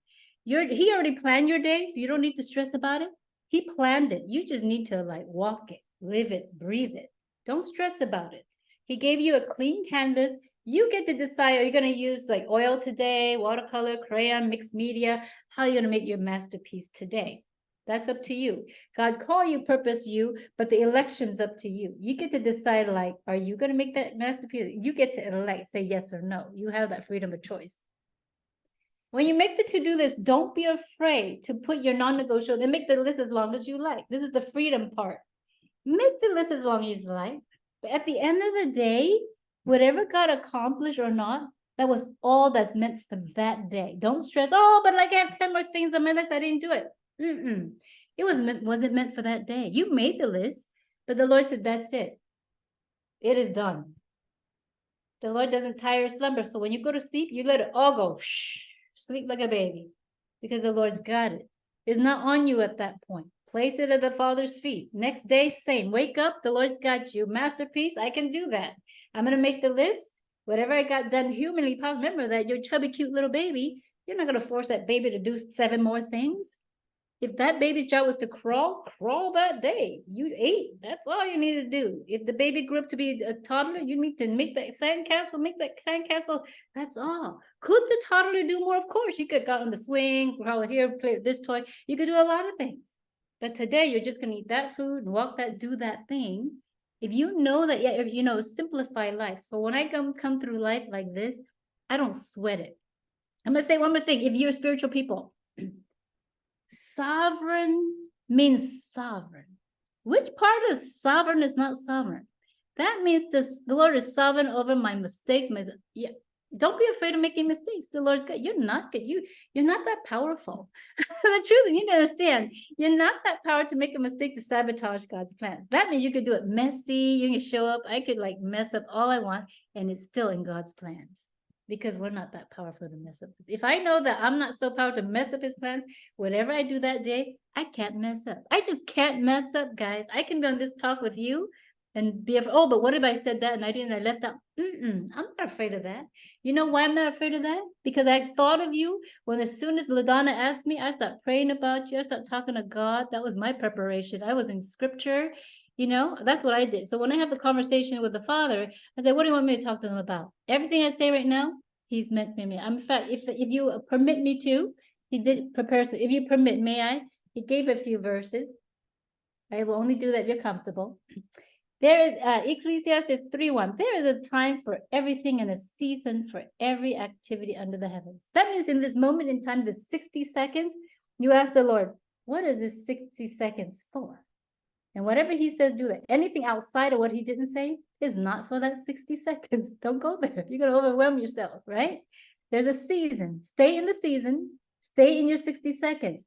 He already planned your day, so you don't need to stress about it. He planned it. You just need to like walk it, live it, breathe it. Don't stress about it. He gave you a clean canvas. You get to decide, are you going to use like oil today, watercolor, crayon, mixed media? How are you going to make your masterpiece today? That's up to you. God called you, purpose you, but the election's up to you. You get to decide, like, are you going to make that masterpiece? You get to elect, say yes or no. You have that freedom of choice. When you make the to-do list, don't be afraid to put your non-negotiable and make the list as long as you like. This is the freedom part. Make the list as long as you like. But at the end of the day, whatever got accomplished or not, that was all that's meant for that day. Don't stress, oh, but like I have 10 more things on my list, I didn't do it. It wasn't meant for that day. You made the list, but the Lord said, that's it. It is done. The Lord doesn't tire or slumber. So when you go to sleep, you let it all go. Sleep like a baby because the Lord's got it. It's not on you at that point. Place it at the Father's feet. Next day, same. Wake up. The Lord's got you. Masterpiece. I can do that. I'm going to make the list. Whatever I got done humanly possible. Remember that your chubby, cute little baby, you're not going to force that baby to do 7 more things. If that baby's job was to crawl that day. You ate. That's all you need to do. If the baby grew up to be a toddler, you need to make that sandcastle. That's all. Could the toddler do more? Of course. You could go on the swing, crawl here, play with this toy. You could do a lot of things. But today you're just going to eat that food and walk that, do that thing. If you know that, simplify life. So when I come through life like this, I don't sweat it. I'm going to say one more thing. If you're spiritual people, sovereign means sovereign. Which part of sovereign is not sovereign? That means the Lord is sovereign over my mistakes. Yeah, don't be afraid of making mistakes. The Lord's God. You're not good. You're not that powerful. The truth, you need to understand. You're not that powerful to make a mistake to sabotage God's plans. That means you could do it messy. You can show up. I could like mess up all I want, and it's still in God's plans. Because we're not that powerful to mess up. If I know that I'm not so powerful to mess up his plans, whatever I do that day, I can't mess up. I just can't mess up, guys. I can be on this talk with you and be afraid, oh, but what if I said that and I didn't, I left out? I'm not afraid of that. You know why I'm not afraid of that? Because I thought of you when as soon as LaDonna asked me, I started praying about you. I started talking to God. That was my preparation. I was in scripture. You know, that's what I did. So when I have the conversation with the Father, I say, what do you want me to talk to them about? Everything I say right now, he's meant for me. In fact, if you permit me to, he did prepare. So if you permit, may I? He gave a few verses. I will only do that if you're comfortable. There is Ecclesiastes 3:1. There is a time for everything and a season for every activity under the heavens. That means in this moment in time, the 60 seconds, you ask the Lord, what is this 60 seconds for? And whatever he says, do that. Anything outside of what he didn't say is not for that 60 seconds. Don't go there. You're going to overwhelm yourself, right? There's a season. Stay in the season. Stay in your 60 seconds.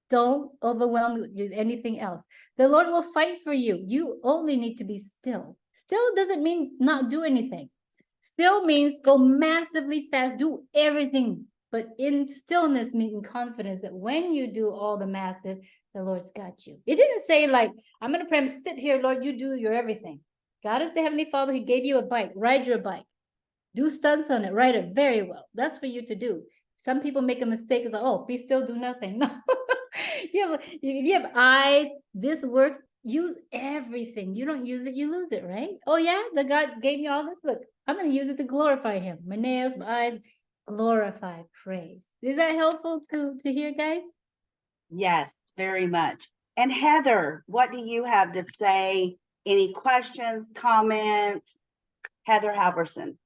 Don't overwhelm with anything else. The Lord will fight for you. You only need to be still. Still doesn't mean not do anything. Still means go massively fast. Do everything. But in stillness, meaning confidence that when you do all the massive, the Lord's got you. It didn't say like, I'm going to pray, sit here, Lord, you do your everything. God is the Heavenly Father. He gave you a bike. Ride your bike. Do stunts on it. Ride it very well. That's for you to do. Some people make a mistake of, oh, be still, do nothing. No. If you have eyes, this works. Use everything. You don't use it, you lose it, right? Oh, yeah? The God gave me all this. Look, I'm going to use it to glorify him. My nails, my eyes, glorify, praise. Is that helpful to hear, guys? Yes, very much. And Heather, what do you have to say? Any questions, comments? Heather Halverson.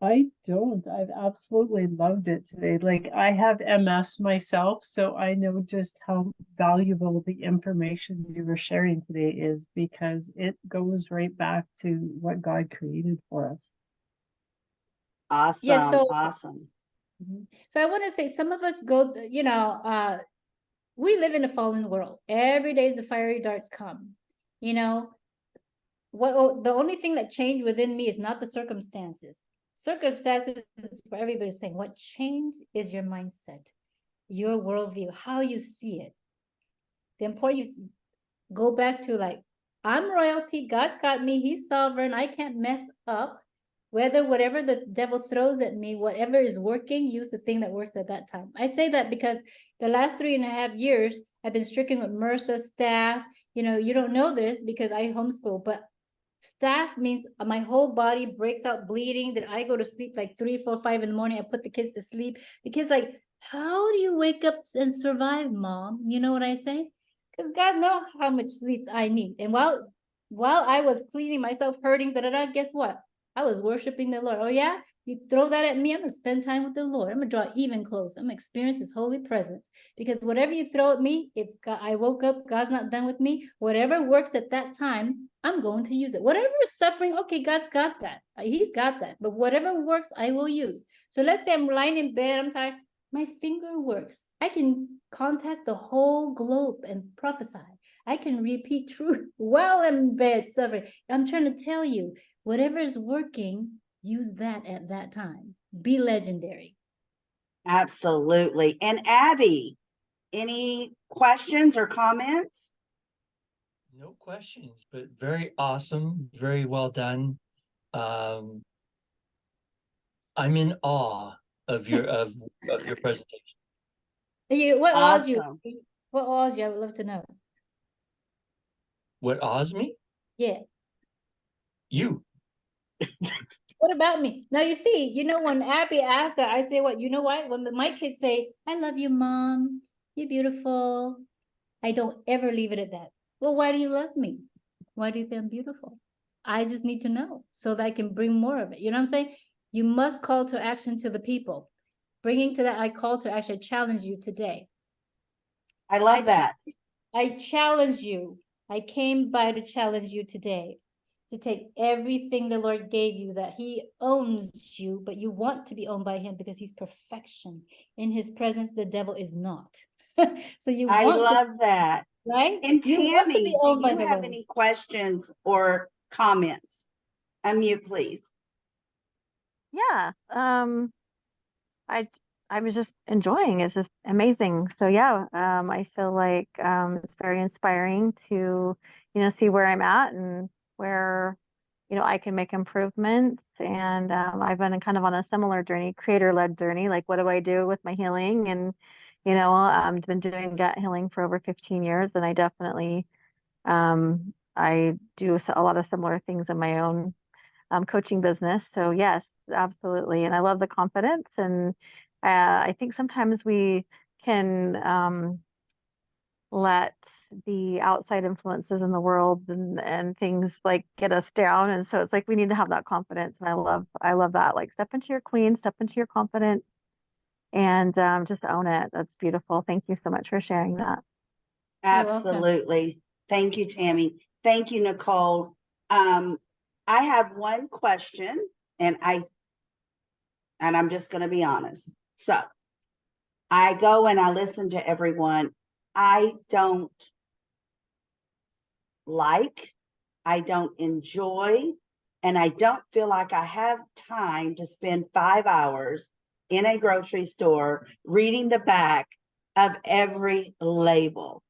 I don't. I've absolutely loved it today. Like I have MS myself, so I know just how valuable the information you were sharing today is because it goes right back to what God created for us. Awesome. Yeah, so awesome. So I want to say some of us go, we live in a fallen world. Every day the fiery darts come. You know, the only thing that changed within me is not the circumstances. Circumstances is for everybody saying what changed is your mindset, your worldview, how you see it. The important you go back to like, I'm royalty, God's got me, he's sovereign, I can't mess up. Whatever the devil throws at me, whatever is working, use the thing that works at that time. I say that because the last 3.5 years, I've been stricken with MRSA, staph. You don't know this because I homeschool, but staph means my whole body breaks out bleeding. That I go to sleep like 3, 4, 5 in the morning. I put the kids to sleep. The kids like, how do you wake up and survive, Mom? You know what I say? Because God knows how much sleep I need. And while I was cleaning myself, hurting, guess what? I was worshiping the Lord. Oh, yeah? You throw that at me, I'm going to spend time with the Lord. I'm going to draw even closer. I'm going to experience his holy presence. Because whatever you throw at me, if I woke up, God's not done with me, whatever works at that time, I'm going to use it. Whatever is suffering, okay, God's got that. He's got that. But whatever works, I will use. So let's say I'm lying in bed, I'm tired. My finger works. I can contact the whole globe and prophesy. I can repeat truth while in bed suffering. I'm trying to tell you, whatever is working, use that at that time. Be legendary. Absolutely. And Abby, any questions or comments? No questions, but very awesome. Very well done. I'm in awe of your of your presentation. What awes you? Awesome. What awes you? I would love to know. What awes me? Yeah. You. What about me? Now you see, when Abby asked that, I say, what? You know what? When my kids say, I love you, Mom, you're beautiful, I don't ever leave it at that. Well, why do you love me? Why do you think I'm beautiful? I just need to know so that I can bring more of it. You know what I'm saying? You must call to action to the people. bringing to that, I call to actually challenge you today. I love that. I challenge you. I came by to challenge you today to take everything the Lord gave you, that he owns you, but you want to be owned by him because he's perfection. In his presence, the devil is not. So you I want love that. right? And You want to be Tammy, owned do by you the have Lord. any questions or comments? Unmute, please. Yeah. I was just enjoying. It's just amazing. So yeah, I feel like it's very inspiring to, see where I'm at and where, I can make improvements. And I've been kind of on a similar journey, creator-led journey. Like, what do I do with my healing? And, I've been doing gut healing for over 15 years, and I definitely I do a lot of similar things in my own coaching business. So yes, absolutely. And I love the confidence. And I think sometimes we can let the outside influences in the world and things like get us down. And so it's like we need to have that confidence. And I love that. Like, step into your queen, step into your confidence, and just own it. That's beautiful. Thank you so much for sharing that. You're welcome. Absolutely. Thank you, Tammy. Thank you, Nicole. I have one question, and I'm just going to be honest. So I go and I listen to everyone. I don't like, I don't enjoy, and I don't feel like I have time to spend 5 hours in a grocery store reading the back of every label.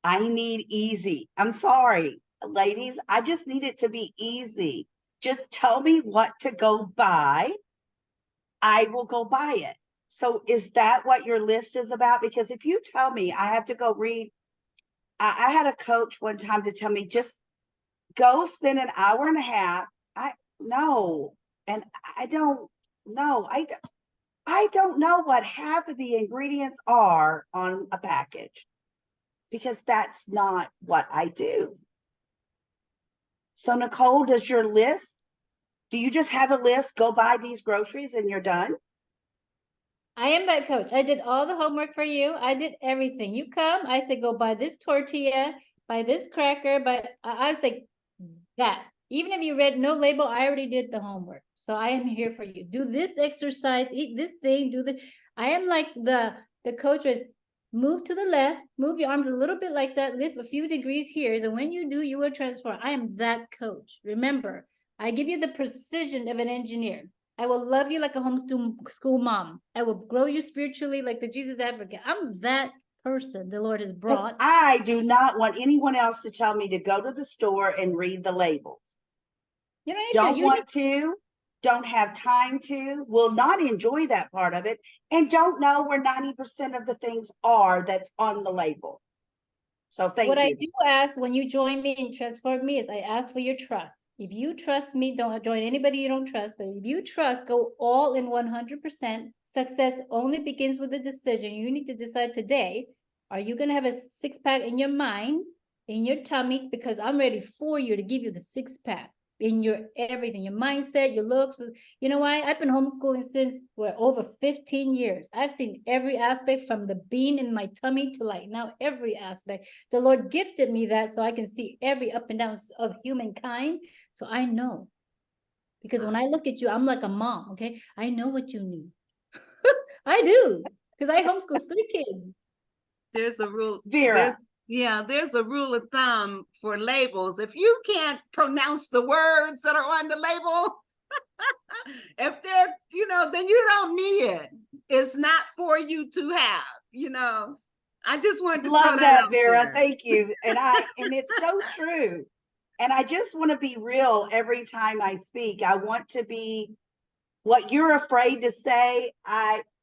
I need easy. I'm sorry, ladies. I just need it to be easy. Just tell me what to go buy. I will go buy it. So is that what your list is about? Because if you tell me I have to go read, I had a coach one time to tell me, just go spend an hour and a half. No, and I don't know. I don't know what half of the ingredients are on a package, because that's not what I do. So Nicole, do you just have a list, go buy these groceries and you're done? I am that coach. I did all the homework for you. I did everything. You come, I said, go buy this tortilla, buy this cracker, I say that. Even if you read no label, I already did the homework. So I am here for you. Do this exercise, eat this thing, I am like the coach with move to the left, move your arms a little bit like that, lift a few degrees here. And when you do, you will transform. I am that coach. Remember, I give you the precision of an engineer. I will love you like a homeschool mom. I will grow you spiritually like the Jesus advocate. I'm that person the Lord has brought. I do not want anyone else to tell me to go to the store and read the labels. You don't need don't to. want to, don't have time to, will not enjoy that part of it, and don't know where 90% of the things are that's on the label. So thank you. What I do ask when you join me and transform me is I ask for your trust. If you trust me, don't join anybody you don't trust. But if you trust, go all in 100%. Success only begins with a decision. You need to decide today, are you going to have a 6-pack in your mind, in your tummy? Because I'm ready for you to give you the 6-pack. In your everything, your mindset, your looks. You know why? I've been homeschooling since over 15 years. I've seen every aspect from the bean in my tummy to like now every aspect. The Lord gifted me that so I can see every up and down of humankind. So I know. Because when I look at you, I'm like a mom, okay? I know what you need. I do. Because I homeschool 3 kids. There's a rule. Vera. There's a rule of thumb for labels. If you can't pronounce the words that are on the label, if they're, then you don't need it. It's not for you to have, I just wanted to love that, Vera. There. Thank you. And it's so true. And I just want to be real every time I speak. I want to be what you're afraid to say.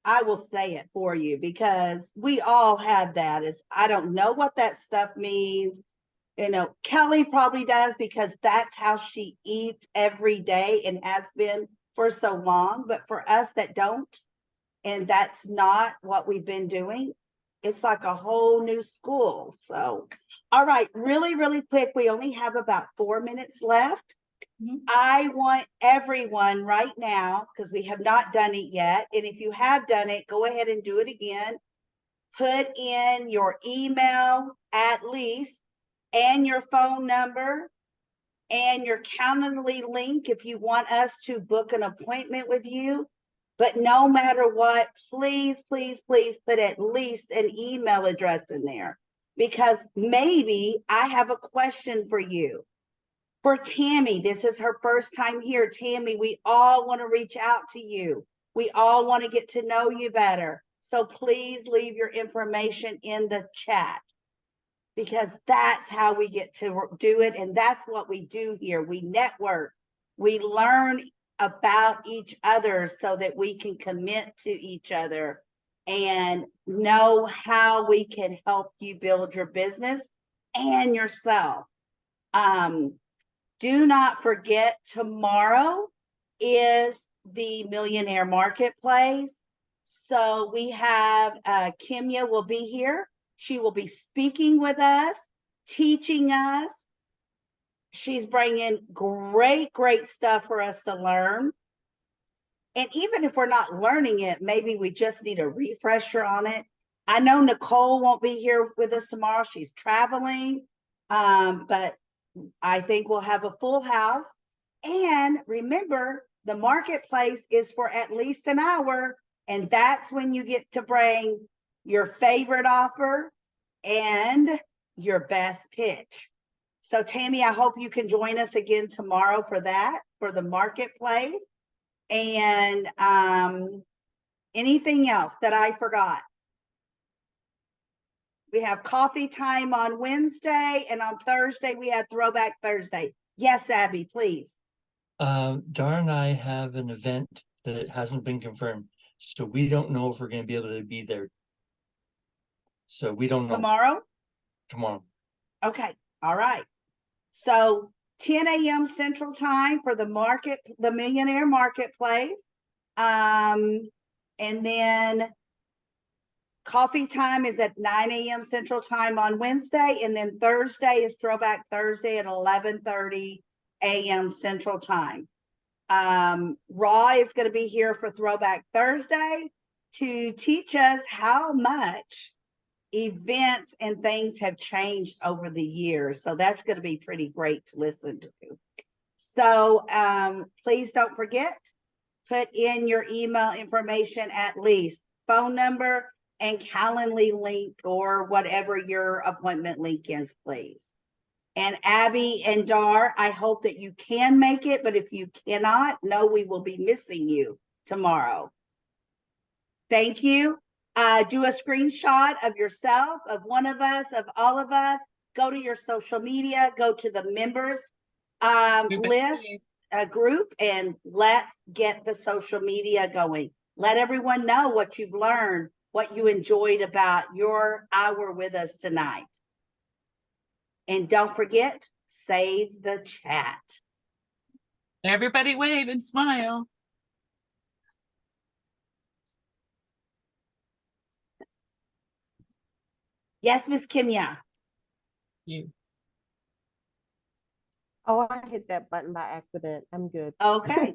I will say it for you, because we all have that. I don't know what that stuff means. Kelly probably does, because that's how she eats every day and has been for so long. But for us that don't, and that's not what we've been doing, it's like a whole new school. So, all right, really, really quick. We only have about 4 minutes left. I want everyone right now, because we have not done it yet, and if you have done it, go ahead and do it again. Put in your email at least, and your phone number, and your Calendly link if you want us to book an appointment with you. But no matter what, please, please, please put at least an email address in there, because maybe I have a question for you. For Tammy, this is her first time here. Tammy, we all want to reach out to you. We all want to get to know you better. So please leave your information in the chat, because that's how we get to do it. And that's what we do here. We network, we learn about each other so that we can commit to each other and know how we can help you build your business and yourself. Do not forget, tomorrow is the Millionaire Marketplace. So we have Kimya will be here. She will be speaking with us, teaching us. She's bringing great stuff for us to learn. And even if we're not learning it, maybe we just need a refresher on it. I know Nicole won't be here with us tomorrow. She's traveling, but I think we'll have a full house. And remember, the marketplace is for at least an hour, and that's when you get to bring your favorite offer and your best pitch. So Tammy, I hope you can join us again tomorrow for that, for the marketplace. And anything else that I forgot? We have coffee time on Wednesday, and on Thursday we have Throwback Thursday. Yes, Abby, please. Dara and I have an event that hasn't been confirmed, so we don't know if we're going to be able to be there. So we don't know. Tomorrow. Okay. All right. So 10 a.m. Central Time for the Millionaire Marketplace. And then coffee time is at 9 a.m. Central Time on Wednesday. And then Thursday is Throwback Thursday at 11:30 a.m. Central Time. Raw is going to be here for Throwback Thursday to teach us how much events and things have changed over the years. So that's going to be pretty great to listen to. So please don't forget, put in your email information at least, phone number and Calendly link or whatever your appointment link is, please. And Abby and Dar, I hope that you can make it, but if you cannot, know we will be missing you tomorrow. Thank you. Do a screenshot of yourself, of one of us, of all of us. Go to your social media, go to the members list group, and let's get the social media going. Let everyone know what you've learned, what you enjoyed about your hour with us tonight. And don't forget, save the chat. Everybody wave and smile. Yes, Miss Kimya. You. Oh, I hit that button by accident. I'm good. Okay.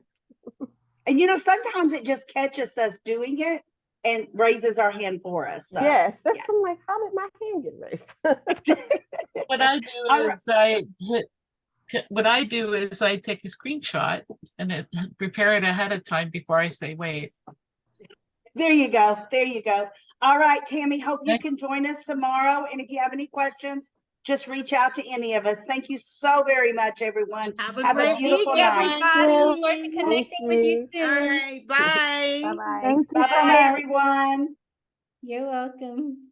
And you know, sometimes it just catches us doing it and raises our hand for us. So, yes, that's I'm like, how did my hand get raised? What I do is I take a screenshot and prepare it ahead of time before I say wait. There you go. There you go. All right, Tammy, hope you can join us tomorrow. And if you have any questions, just reach out to any of us. Thank you so very much, everyone. Have a beautiful week, night. everybody. Look forward to connecting with you soon. All right, bye. Bye-bye. Thank you so Bye, much. everyone. You're welcome.